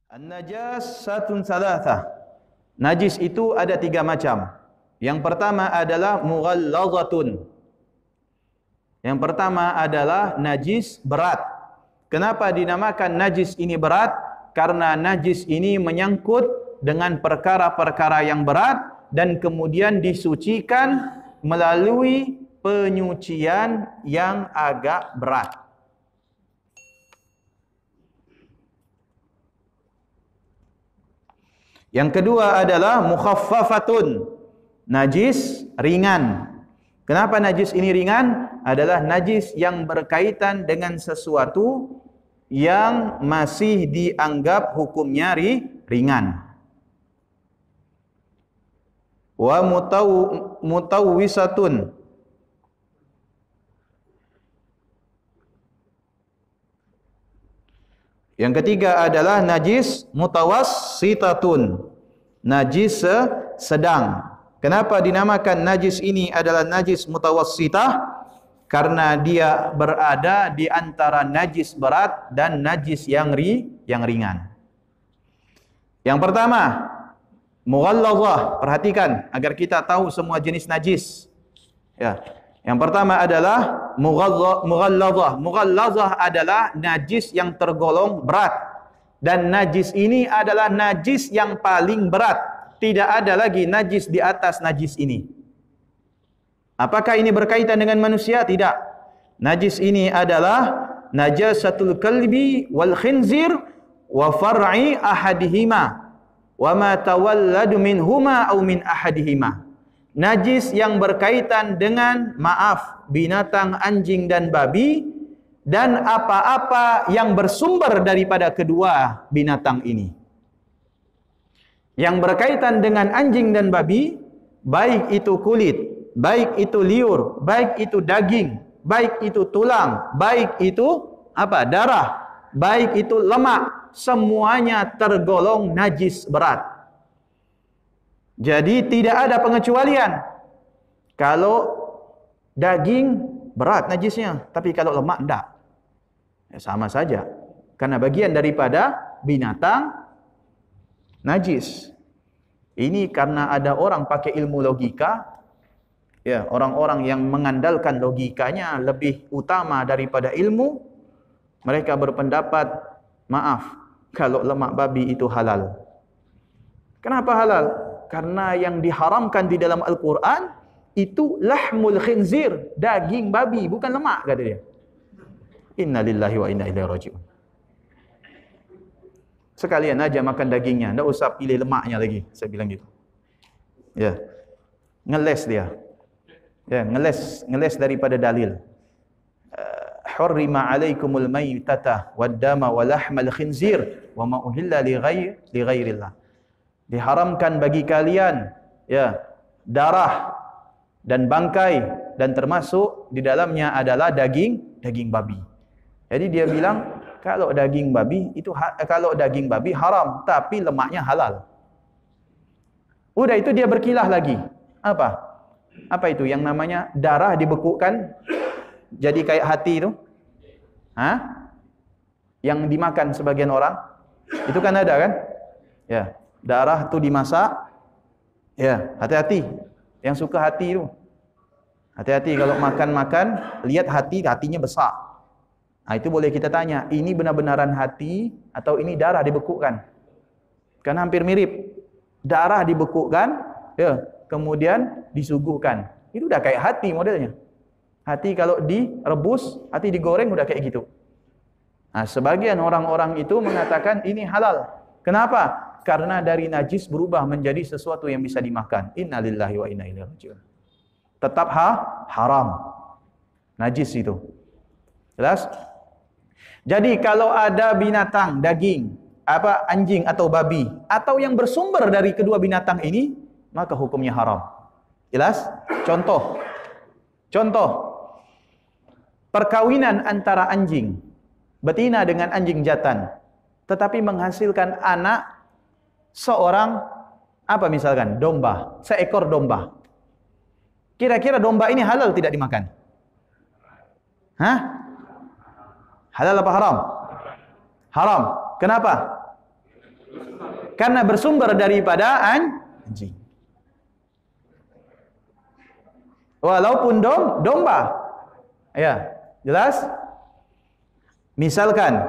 An-najasatun salatah. Najis itu ada 3 macam. Yang pertama adalah mughallazatun. Yang pertama adalah najis berat. Kenapa dinamakan najis ini berat? Karena najis ini menyangkut dengan perkara-perkara yang berat dan kemudian disucikan melalui penyucian yang agak berat. Yang kedua adalah mukhaffafatun, najis ringan. Kenapa najis ini ringan? Adalah najis yang berkaitan dengan sesuatu yang masih dianggap hukumnya ringan. Wa mutawwisatun, yang ketiga adalah najis mutawassitatun, najis sedang. Kenapa dinamakan najis ini adalah najis mutawassitah? Karena dia berada di antara najis berat dan najis yang ringan. Yang pertama, mughallazah. Perhatikan agar kita tahu semua jenis najis. Ya. Yang pertama adalah mughallazah. Mughallazah adalah najis yang tergolong berat. Dan najis ini adalah najis yang paling berat. Tidak ada lagi najis di atas najis ini. Apakah ini berkaitan dengan manusia? Tidak. Najis ini adalah najasatul kalbi wal khinzir wa far'i ahadihima wa ma tawalladu minhuma aw min ahadihima. Najis yang berkaitan dengan, maaf, binatang anjing dan babi dan apa-apa yang bersumber daripada kedua binatang ini. Yang berkaitan dengan anjing dan babi, baik itu kulit, baik itu liur, baik itu daging, baik itu tulang, baik itu darah, baik itu lemak, semuanya tergolong najis berat. Jadi tidak ada pengecualian. Kalau daging berat najisnya, tapi kalau lemak tidak. Ya, sama saja. Karena bagian daripada binatang najis. Ini karena ada orang pakai ilmu logika. Ya, orang-orang yang mengandalkan logikanya lebih utama daripada ilmu. Mereka berpendapat, maaf, kalau lemak babi itu halal. Kenapa halal? Karena yang diharamkan di dalam Al-Quran itu lahmul khinzir, daging babi, bukan lemak, kata dia. Inna lillahi wa inna ilaihi raji'un. Sekalian aja makan dagingnya, tidak usah pilih lemaknya lagi, saya bilang gitu. Ya, ngeles dia. Ya, ngeles daripada dalil. Hurrima alaikumul maytata waddama wa lahmal khinzir wa ma uhilla li ghairillah. Diharamkan bagi kalian darah dan bangkai, dan termasuk di dalamnya adalah daging babi. Jadi dia bilang kalau daging babi haram, tapi lemaknya halal. Udah itu dia berkilah lagi. Apa itu yang namanya darah dibekukan jadi kayak hati itu? Yang dimakan sebagian orang. Itu kan ada kan? Ya. Darah tu dimasak. Ya, hati-hati. Yang suka hati itu. Hati-hati kalau makan-makan, lihat hatinya besar. Itu boleh kita tanya, ini benar-benaran hati atau ini darah dibekukan? Kan hampir mirip. Darah dibekukan, ya, kemudian disuguhkan. Itu udah kayak hati modelnya. Hati kalau direbus, hati digoreng udah kayak gitu. Sebagian orang-orang itu mengatakan ini halal. Kenapa? Karena dari najis berubah menjadi sesuatu yang bisa dimakan. Innalillahi wa inna ilaihi raji'un. Tetap haram. Najis itu. Jelas? Jadi kalau ada binatang, daging, anjing atau babi, atau yang bersumber dari kedua binatang ini, maka hukumnya haram. Jelas? Contoh. Perkawinan antara anjing betina dengan anjing jantan, tetapi menghasilkan anak seorang misalkan domba, seekor domba. Kira-kira domba ini halal tidak dimakan? Halal apa haram? Haram. Kenapa? Karena bersumber daripada anjing. Walaupun domba. Ya, jelas? Misalkan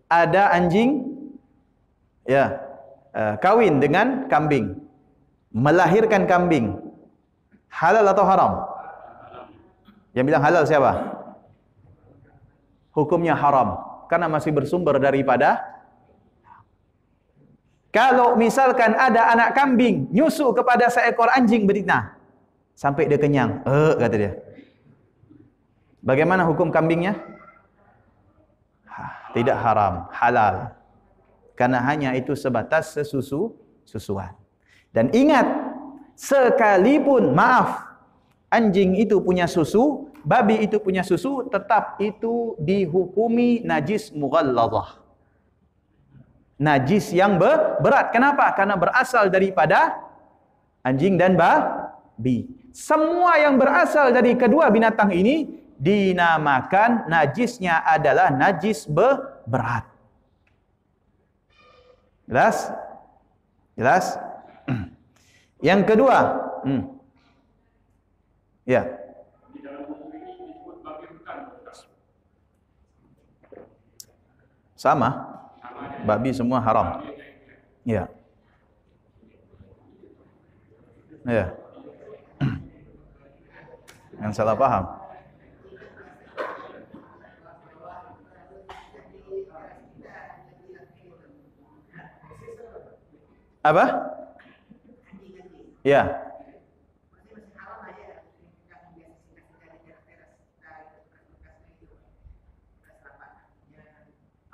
ada anjing ya, kawin dengan kambing, melahirkan kambing. Halal atau haram? Yang bilang halal siapa? Hukumnya haram karena masih bersumber daripada. Kalau misalkan ada anak kambing nyusu kepada seekor anjing betina sampai dia kenyang, kata dia. Bagaimana hukum kambingnya? Tidak haram, halal. Karena hanya itu sebatas susuan. Dan ingat, sekalipun maaf, anjing itu punya susu, babi itu punya susu, tetap itu dihukumi najis mughalladhah. Najis yang berat. Kenapa? Karena berasal daripada anjing dan babi. Semua yang berasal dari kedua binatang ini dinamakan najisnya adalah najis berat. Jelas? Jelas? Yang kedua, ya. Sama. Babi semua haram. Ya. Ya. Yang salah paham. Apa? Ya.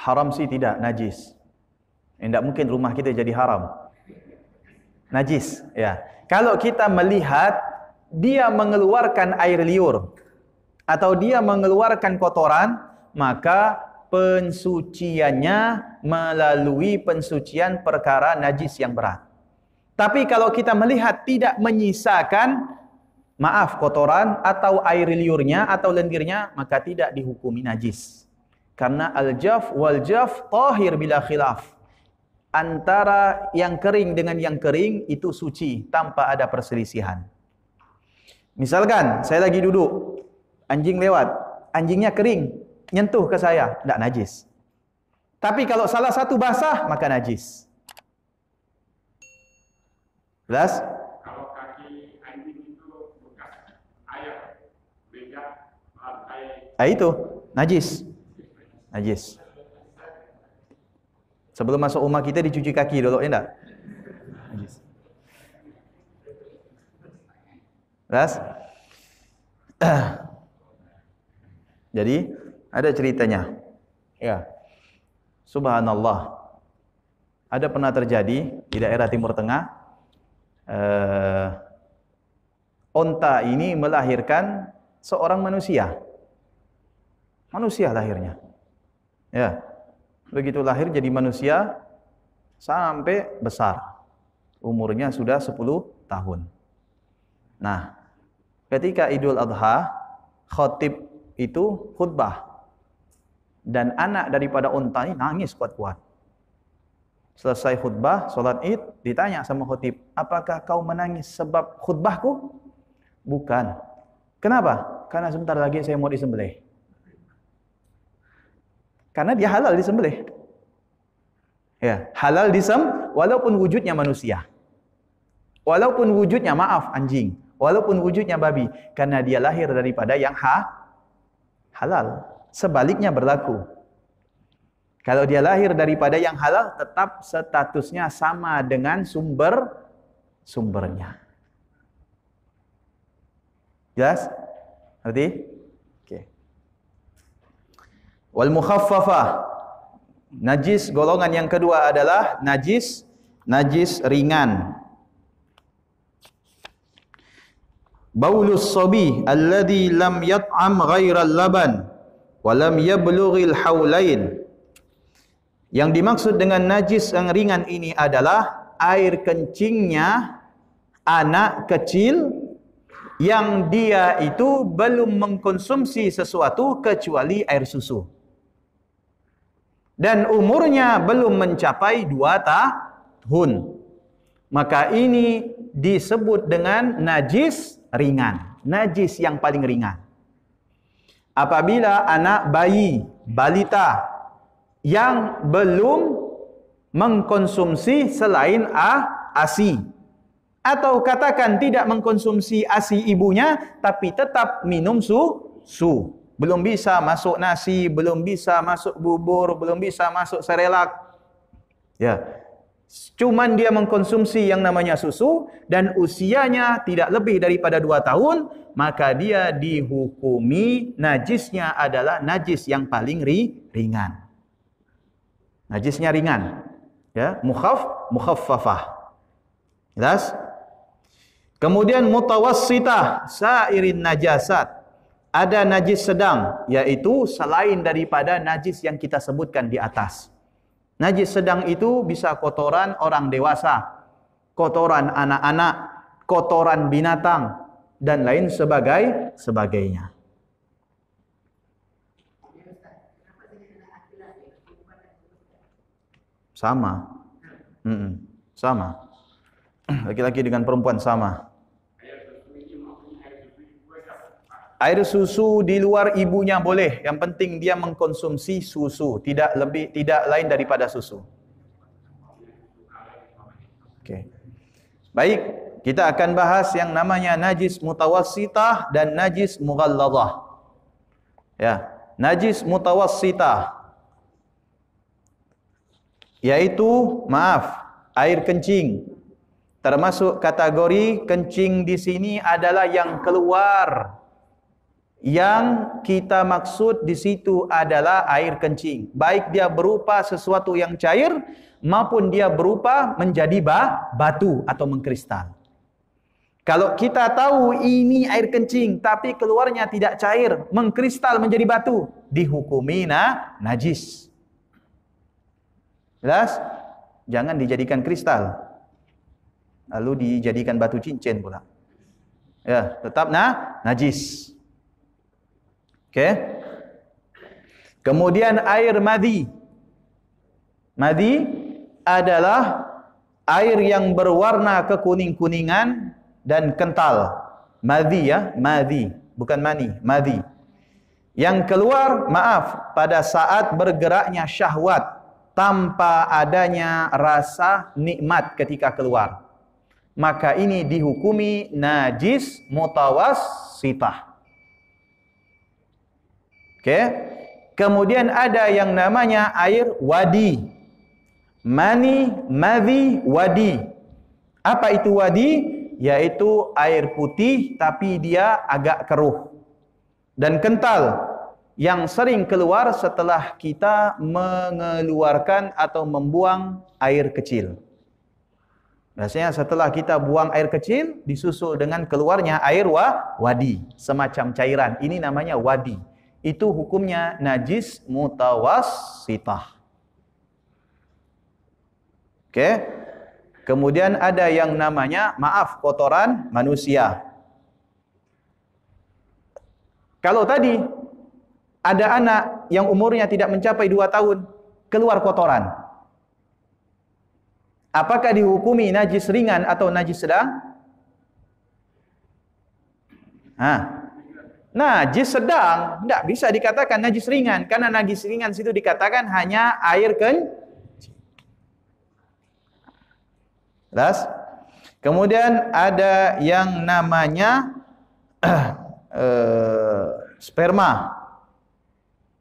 Haram sih tidak, najis. Tidak mungkin rumah kita jadi haram. Najis, ya. Kalau kita melihat dia mengeluarkan air liur atau dia mengeluarkan kotoran, maka pensuciannya melalui pensucian perkara najis yang berat. Tapi kalau kita melihat tidak menyisakan, maaf, kotoran atau air liurnya atau lendirnya, maka tidak dihukumi najis. Karena al-jaf wal-jaf tahir bila khilaf. Antara yang kering dengan yang kering itu suci tanpa ada perselisihan. Misalkan saya lagi duduk, anjing lewat, anjingnya kering, nyentuh ke saya, tidak najis. Tapi kalau salah satu basah, maka najis. Jelas? Kalau kaki anjing itu bekas air, beda lantai. Itu najis. Najis. Sebelum masuk rumah kita dicuci kaki dulu, ya enggak? Najis. Jelas? Jadi ada ceritanya. Ya. Subhanallah. Ada pernah terjadi di daerah Timur Tengah. Onta ini melahirkan seorang manusia. Manusia lahirnya. Ya. Begitu lahir jadi manusia sampai besar. Umurnya sudah 10 tahun. Nah, ketika Idul Adha, khatib itu khutbah. Dan anak daripada unta ini nangis kuat-kuat. Selesai khutbah, solat Id, ditanya sama khatib, apakah kau menangis sebab khutbahku? Bukan. Kenapa? Karena sebentar lagi saya mau disembelih. Karena dia halal disembelih. Ya, halal walaupun wujudnya manusia. Walaupun wujudnya, maaf, anjing. Walaupun wujudnya babi. Karena dia lahir daripada yang halal. Sebaliknya berlaku. Kalau dia lahir daripada yang halal, tetap statusnya sama dengan sumbernya. Jelas? Ngerti? Oke. Wal mukhaffafah. Najis golongan yang kedua adalah najis ringan. Baulus sabi alladhi lam yat'am ghairal laban wa lam yablughil haulain. Yang dimaksud dengan najis yang ringan ini adalah air kencingnya anak kecil yang dia itu belum mengkonsumsi sesuatu kecuali air susu. Dan umurnya belum mencapai 2 Maka ini disebut dengan najis ringan, najis yang paling ringan. Apabila anak bayi, balita yang belum mengkonsumsi selain ASI, atau katakan tidak mengkonsumsi ASI ibunya tapi tetap minum susu, belum bisa masuk nasi, belum bisa masuk bubur, belum bisa masuk serelak, ya, cuman dia mengkonsumsi yang namanya susu dan usianya tidak lebih daripada 2 tahun, maka dia dihukumi najisnya adalah najis yang paling ringan. Najisnya ringan, ya, mukhaffafah. Jelas? Kemudian mutawassitah sairin najasat. Ada najis sedang, yaitu selain daripada najis yang kita sebutkan di atas. Najis sedang itu bisa kotoran orang dewasa, kotoran anak-anak, kotoran binatang, dan lain sebagainya. Sama. Sama. Laki-laki dengan perempuan sama. Air susu di luar ibunya boleh, yang penting dia mengkonsumsi susu, tidak lain daripada susu. Okey. Baik, kita akan bahas yang namanya najis mutawassitah dan najis mughalladhah. Ya, najis mutawassitah yaitu air kencing. Termasuk kategori kencing di sini adalah yang keluar. Yang kita maksud di situ adalah air kencing. Baik dia berupa sesuatu yang cair maupun dia berupa menjadi batu atau mengkristal. Kalau kita tahu ini air kencing tapi keluarnya tidak cair, mengkristal menjadi batu, dihukumi najis. Jelas? Jangan dijadikan kristal, lalu dijadikan batu cincin pula. Ya, tetap najis. Okey. Kemudian air madhi. Madhi adalah air yang berwarna kekuning-kuningan dan kental. Madhi, ya, madhi, bukan mani, madhi. Yang keluar, pada saat bergeraknya syahwat tanpa adanya rasa nikmat ketika keluar. Maka ini dihukumi najis mutawassitah. Okey. Kemudian ada yang namanya air wadi. Mani, madhi, wadi. Apa itu wadi? Yaitu air putih tapi dia agak keruh dan kental, yang sering keluar setelah kita mengeluarkan atau membuang air kecil. Biasanya setelah kita buang air kecil, disusul dengan keluarnya air wadi, semacam cairan. Ini namanya wadi. Itu hukumnya najis mutawassitah. Okey. Kemudian ada yang namanya kotoran manusia. Kalau tadi ada anak yang umurnya tidak mencapai 2 tahun, keluar kotoran, apakah dihukumi najis ringan atau najis sedang? Najis sedang, tidak bisa dikatakan najis ringan, karena najis ringan situ dikatakan hanya air kencing. Jelas? Kemudian ada yang namanya sperma.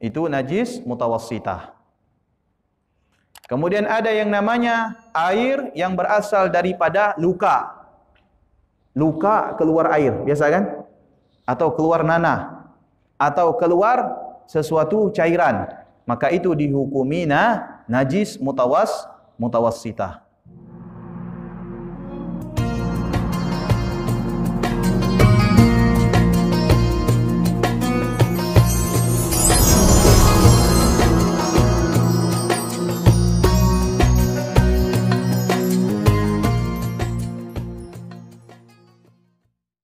Itu najis mutawassitah. Kemudian ada yang namanya air yang berasal daripada luka. Luka keluar air, biasa kan? Atau keluar nanah, atau keluar sesuatu cairan, maka itu dihukumi najis mutawassitah.